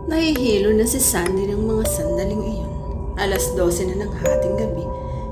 Nahihilo na si Sandy ng mga sandaling iyon. Alas 12 na ng hating gabi,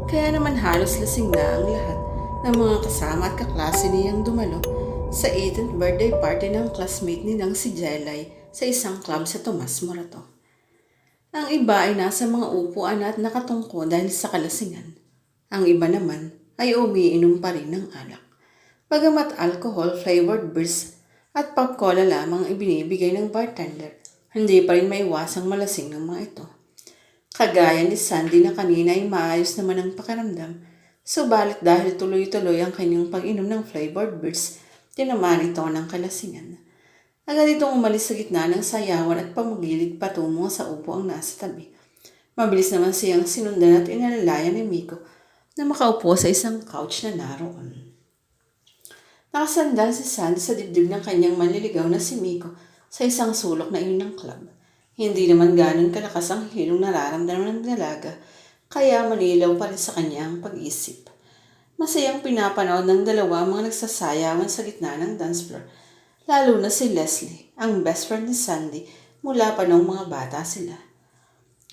kaya naman halos lasing na ang lahat ng mga kasama at kaklase niyang dumalo sa 18th birthday party ng classmate nilang si Jelay sa isang club sa Tomas Morato. Ang iba ay nasa mga upuan at nakatungko dahil sa kalasingan. Ang iba naman ay umiinom pa rin ng alak. Bagamat alcohol-flavored beers at pop cola lamang ibinibigay ng bartender, hindi pa rin maiwasang malasing ng mga ito. Kagaya ni Sandy na kanina ay maayos naman ang pakiramdam, subalit dahil tuloy-tuloy ang kanyang pag-inom ng flavored beers, tinamaan ito ng kalasingan. Agad itong umalis sa gitna ng sayawan at pamagilid patungo sa upo ang nasa tabi. Mabilis naman siyang sinundan at inalalayan ni Miko na makaupo sa isang couch na naroon. Nakasandal si Sandy sa dibdib ng kanyang manliligaw na si Miko sa isang sulok na iyon ng club. Hindi naman ganon kalakas ang hilong nararamdaman ng dalaga, kaya manilaw pa rin sa kanya ang pag-isip. Masayang pinapanood ng dalawa ang mga nagsasayawan sa gitna ng dance floor, lalo na si Leslie, ang best friend ni Sandy mula pa noong mga bata sila.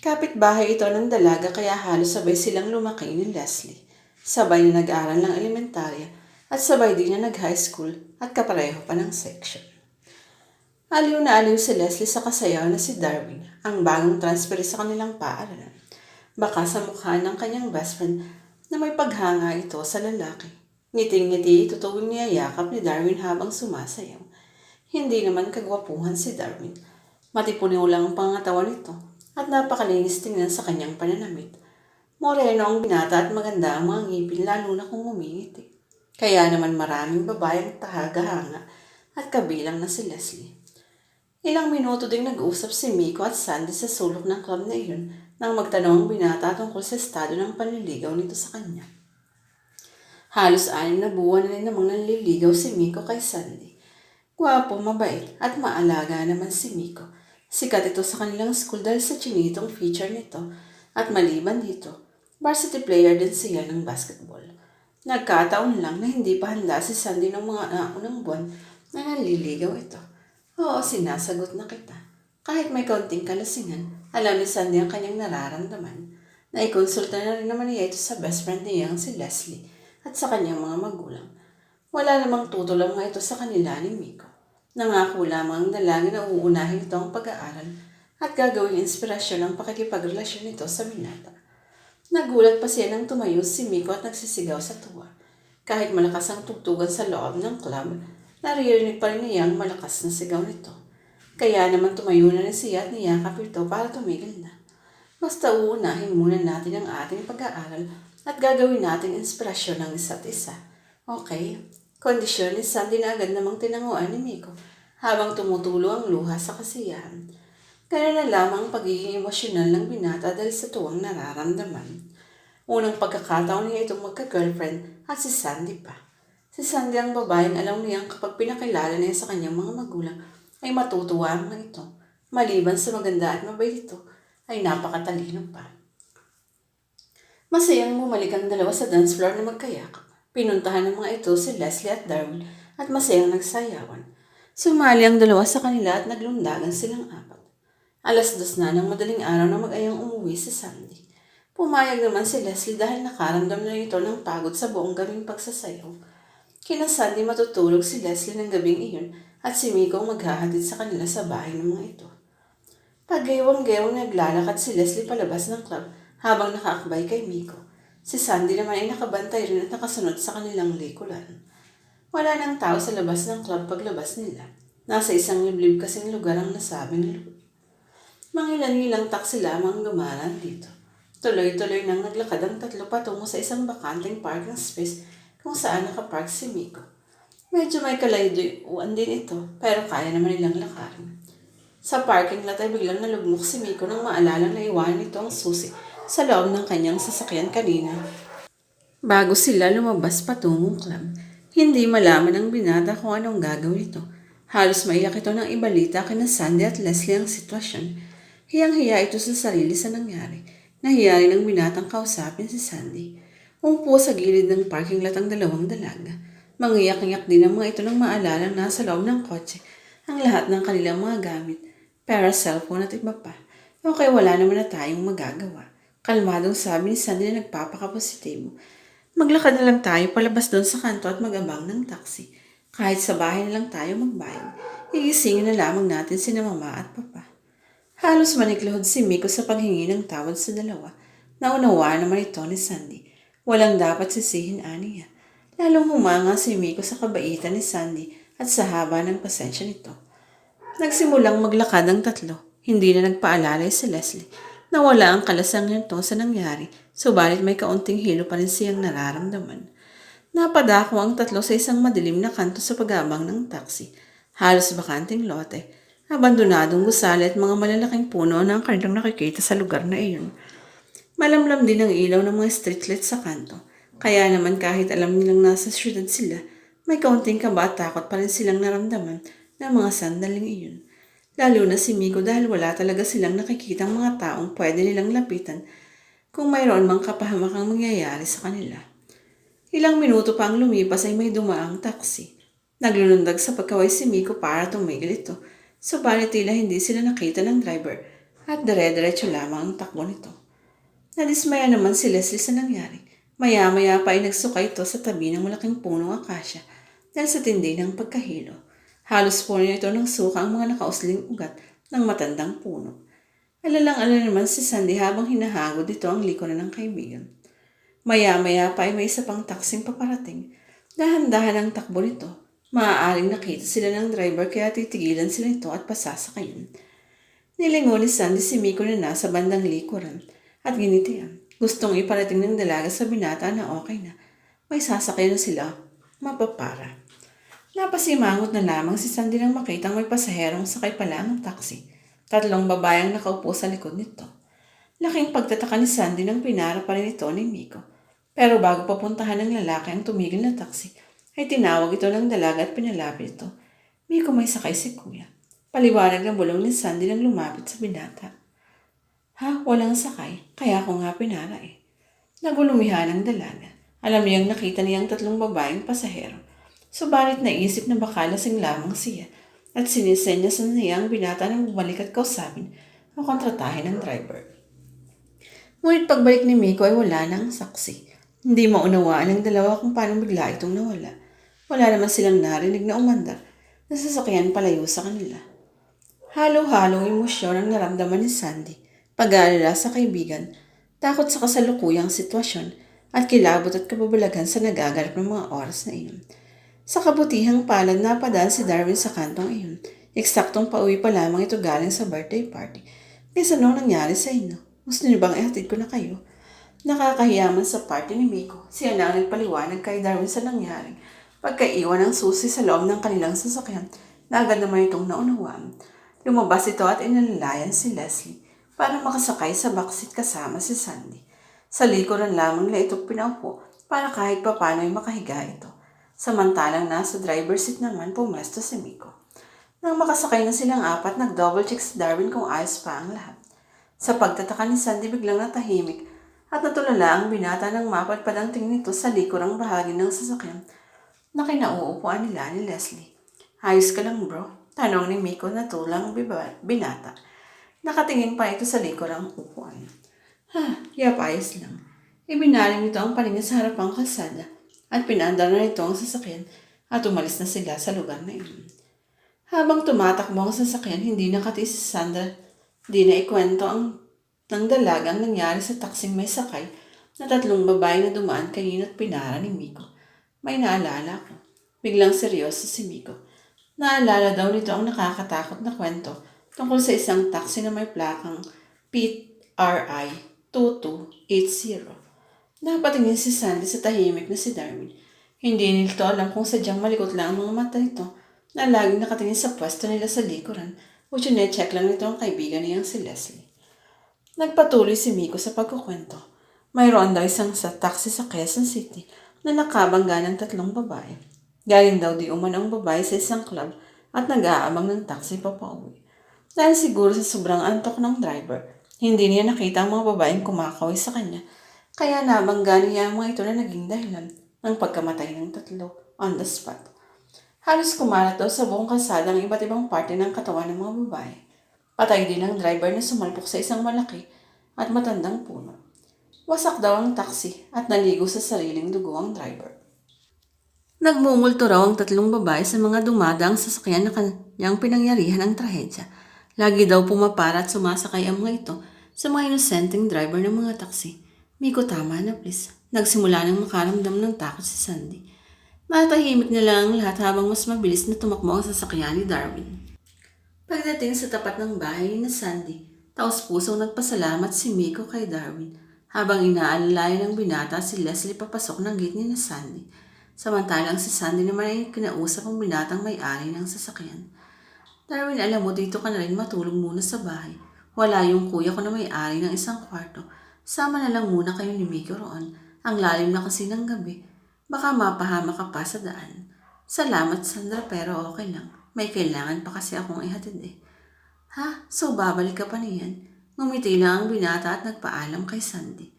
Kapitbahay ito ng dalaga kaya halos sabay silang lumaki ni Leslie. Sabay na nag-aral ng elementarya at sabay din na nag-high school at kapareho pa ng section. Aliw na aliw si Leslie sa kasayaw na si Darwin, ang bagong transfer sa kanilang paaralan. Baka sa mukha ng kanyang best friend na may paghanga ito sa lalaki. Ngiting-ngiti ito tuwing niyayakap ni Darwin habang sumasayaw. Hindi naman kagwapuhan si Darwin. Matipuniw lang ang pangatawan nito at napakalinis tingnan sa kanyang pananamit. Moreno ang binata at maganda ang mga ngipin lalo na kung umingiti. Kaya naman maraming babayang tahagahanga at kabilang na si Leslie. Ilang minuto ding nag-usap si Miko at Sandy sa sulok ng club na iyon nang magtanong ang binata tungkol sa estado ng panliligaw nito sa kanya. Halos 6 na buwan na rin namang nanliligaw si Miko kay Sandy. Gwapo, mabait at maalaga naman si Miko. Sikat ito sa kanilang school dahil sa chinitong feature nito at maliban dito, varsity player din siya ng basketball. Nagkataon lang na hindi pa handa si Sandy ng mga naunang buwan na nanliligaw ito. Oo, sinasagot na kita. Kahit may kaunting kalasingan, alam ni Sandy ang kanyang nararamdaman. Naikonsulta na rin naman niya ito sa best friend niyang si Leslie at sa kanyang mga magulang. Wala namang tutol ang mga ito sa kanila ni Miko. Nangako lamang ang dalaga na uunahin ito ang pag-aaral at gagawing inspirasyon ang pakikipagrelasyon nito sa binata. Nagulat pa siya nang tumayo si Miko at nagsisigaw sa tuwa. Kahit malakas ang tugtugan sa loob ng club, naririnig pa rin niya ang malakas na sigaw nito. Kaya naman tumayo na rin siya at niyakap ito para tumigil na. Basta uunahin muna natin ang ating pag-aaral at gagawin natin inspirasyon ng isa't isa. Okay? Kondisyon ni Sandy na agad namang tinanguan ni Miko habang tumutulo ang luha sa kasiyahan. Kaya na lamang ang pagiging emosyonal ng binata dahil sa tuwang nararamdaman. Unang pagkakataon niya itong magka-girlfriend at si Sandy pa. Si Sandy ang babaeng alam niyang kapag pinakilala niya sa kanyang mga magulang ay matutuwa ang mga ito. Maliban sa maganda at mabait ito, ay napakatalino pa. Masayang bumalik ang dalawa sa dance floor na magkayakap. Pinuntahan ng mga ito si Leslie at Darwin at masayang nagsayawan. Sumali ang dalawa sa kanila at naglundagan silang 4. Alas 2 na ng madaling araw na mag-ayang umuwi si Sandy. Pumayag naman si Leslie dahil nakaramdam na ito ng pagod sa buong gabing pagsasayaw. Kina Sandy matutulog si Leslie ng gabing iyon at si Miko ang maghahatid sa kanila sa bahay ng mga ito. Paggaywang-gaywang naglalakad si Leslie palabas ng club habang nakaakbay kay Miko. Si Sandy naman ay nakabantay rin at nakasunod sa kanilang likuran. Wala nang tao sa labas ng club paglabas nila. Nasa isang liblib kasing lugar ang nasabing lugar. Mangilan-ngilang taksi lamang dumaraan dito. Tuloy-tuloy nang naglakad ang 3 patungo sa isang bakanteng parking space kung saan nakapark si Miko. Medyo may kalayuan din ito, pero kaya naman nilang lakarin. Sa parking lot ay biglang nalugmok si Miko nang maalalang naiwanan ito ang susi sa loob ng kanyang sasakyan kanina. Bago sila lumabas patungong club, hindi malaman ng binata kung anong gagawin ito. Halos maiyak ito nang ibalita kina Sandy at Leslie ang sitwasyon. Hiyang-hiya ito sa sarili sa nangyari. Nahiya rin ng binatang kausapin si Sandy. Umupo sa gilid ng parking lot ang dalawang dalaga. Mangiyak-iyak din ang mga ito nang maalala nasa loob ng kotse ang lahat ng kanilang mga gamit. pera, cellphone at iba pa. Okay, wala naman na tayong magagawa. Kalmadong sabi ni Sandy na nagpapakapositibo. Maglakad na lang tayo palabas doon sa kanto at mag-abang ng taxi. Kahit sa bahay na lang tayo magbayad. Igisingin na lamang natin sina mama at papa. Halos maniklahod si Miko sa paghingi ng tawad sa dalawa. Naunawaan naman ito ni Sandy. Walang dapat sisihin aniya. Lalong humanga si Miko sa kabaitan ni Sandy at sa haba ng pasensya nito. Nagsimulang maglakad ang tatlo. Hindi na nagpaalalay si Leslie. Nawala ang kalasang nito sa nangyari, subalit may kaunting hilo pa rin siyang nararamdaman. Napadako ang tatlo sa isang madilim na kanto sa pag-abang ng taxi. Halos bakanting lote. Abandonadong gusali at mga malalaking puno na ang kanilang nakikita sa lugar na iyon. Malamlam din ang ilaw ng mga streetlights sa kanto. Kaya naman kahit alam nilang nasa syudad sila, may kaunting kaba at takot pa rin silang naramdaman ng mga sandaling iyon. Lalo na si Miko dahil wala talaga silang nakikitang mga taong pwede nilang lapitan kung mayroon mang kapahamakang mangyayari sa kanila. Ilang minuto pa ang lumipas ay may dumaang taxi. Naglulundag sa pagkaway si Miko para tumigil ito, subalit tila hindi sila nakita ng driver at dire-diretso lamang ang takbo nito. Nadismaya naman si Leslie sa nangyari. Maya-maya pa ay nagsukay ito sa tabi ng malaking punong akasya dahil sa tindi ng pagkahilo. Halos puno ito ng suka ang mga nakausling ugat ng matandang puno. Alalang-alala naman si Sandy habang hinahagod ito ang likuran ng kaibigan. Maya-maya pa ay may isa pang taksing paparating. Dahan-dahan ang takbo nito. Maaaring nakita sila ng driver kaya titigilan sila nito at pasasakayin. Nilingon ni Sandy si Miko na nasa bandang likuran at ginitian. Gustong iparating ng dalaga sa binata na okay na. May sasakyan na sila, mapapara. Napasimangot na lamang si Sandy nang makitang may pasaherong sakay pala ng taxi. Tatlong babayang nakaupo sa likod nito. Laking pagtataka ni Sandy nang pinara pa rin ito ni Miko. Pero bago papuntahan ng lalaki ang tumigil na taxi, ay tinawag ito ng dalaga at pinalapit ito. Miko, may sakay si kuya. Paliwanag ng bulong ni Sandy nang lumapit sa binata. Ha? Walang sakay? Kaya ako nga pinara eh. Nagulumihan ang dalaga. Alam niyang nakita niyang tatlong babaeng pasahero. Subalit naisip na baka lasing lamang siya at sinisenyas na niya ang binata na bumalik at kausapin o kontratahin ng driver. Ngunit pagbalik ni Miko ay wala nang saksi. Hindi maunawaan ng dalawa kung paano bigla itong nawala. Wala naman silang narinig na umandar na sasakyan palayo sa kanila. Halo-halong emosyon ang naramdaman ni Sandy, pag-aalala sa kaibigan, takot sa kasalukuyang sitwasyon at kilabot at kababalaghan sa nagaganap ng mga oras na iyon. Sa kabutihang palad napadaan si Darwin sa kantong iyon. Eksaktong pauwi pa lamang ito galing sa birthday party. Kaysa nung nangyari sa inyo, gusto niyo bang ihatid ko na kayo? Nakakahiyaman sa party ni Miko. Siya na ang nagpaliwanag kay Darwin sa nangyari. Pagkaiwan ng susi sa loob ng kanilang sasakyan, na agad naman itong naunawaan. Lumabas ito at inalalayan si Leslie para makasakay sa backseat kasama si Sandy. Sa likuran lamang na ito pinaupo para kahit papano ay makahiga ito. Samantalang nasa driver seat naman pumesto si Miko. Nang makasakay na silang apat, nag-double check si Darwin kung ayos pa ang lahat. Sa pagtataka ni Sandy biglang natahimik at natulala ang binata ng mapadpad ang tingin nito sa likurang bahagi ng sasakyan na kinauupuan nila ni Leslie. Ayos ka lang bro? Tanong ni Miko na tulang binata. Nakatingin pa ito sa likurang upuan. Yap, ayos lang. Ibinaling nito ang paningin sa harapang kalsada at pinandar na ito ang sasakyan at umalis na sila sa lugar na iyon. Habang tumatakbo ang sasakyan, hindi nakatiis si Sandra. Di na ikwento ng dalagang nangyari sa taksing may sakay na tatlong babae na dumaan kanina at pinara ni Miko. May naalala ko. Biglang seryoso si Miko. Naalala daw nito ang nakakatakot na kwento tungkol sa isang taxi na may plakang PRI 2280. Napatingin si Sandy sa tahimik na si Darwin. Hindi nito alam kung sadyang malikot lang ang mga mata nito na laging nakatingin sa pwesto nila sa likuran o check lang nito ang kaibigan niyang si Leslie. Nagpatuloy si Miko sa pagkukwento. Mayroon daw isang taxi sa Quezon City na nakabangga ng tatlong babae. Galing daw di umano ang babae sa isang club at nag-aabang ng taxi papauwi. Dahil siguro sa sobrang antok ng driver, hindi niya nakita ang mga babaeng kumakaway sa kanya. Kaya nabangga niya ang mga ito na naging dahilan ng pagkamatay ng tatlo on the spot. Halos kumalat daw sa buong kalsada ang iba't ibang parte ng katawan ng mga babae. Patay din ang driver na sumalpok sa isang malaki at matandang puno. Wasak daw ang taxi at naligo sa sariling dugo ang driver. Nagmumulto raw ang tatlong babae sa mga dumadaang sasakyan na kanyang pinangyarihan ang trahedya. Lagi daw pumapara at sumasakay ang mga ito sa mga inosenteng driver ng mga taxi. Miko, tama na please. Nagsimula nang makaramdam ng takot si Sandy. Matahimik na lang ang lahat habang mas mabilis na tumakbo ang sasakyan ni Darwin. Pagdating sa tapat ng bahay ni Sandy, taos-pusong nagpasalamat si Miko kay Darwin habang inaalalayan ng binata si Leslie papasok ng gate ni Sandy. Samantalang si Sandy naman ay kinausap ang binatang may-ari ng sasakyan. Darwin, alam mo, dito ka na rin matulog muna sa bahay. Wala yung kuya ko na may-ari ng isang kwarto. Sama na lang muna kayo ni Miko roon. Ang lalim na kasi ng gabi. Baka mapahama ka pa sa daan. Salamat, Sandra, pero okay lang. May kailangan pa kasi akong ihatid eh. Ha? So babalik ka pa niyan? Ngumiti lang ang binata at nagpaalam kay Sandy.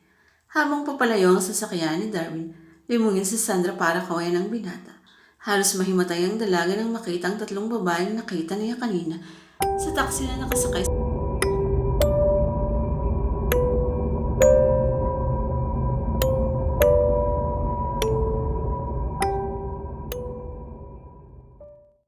Habang papalayo ang sasakyan ni Darwin, limungin si Sandra para kawayan ng binata. Halos mahimatay ang dalaga nang makita ang tatlong babaeng nakita niya kanina sa taxi na nakasakay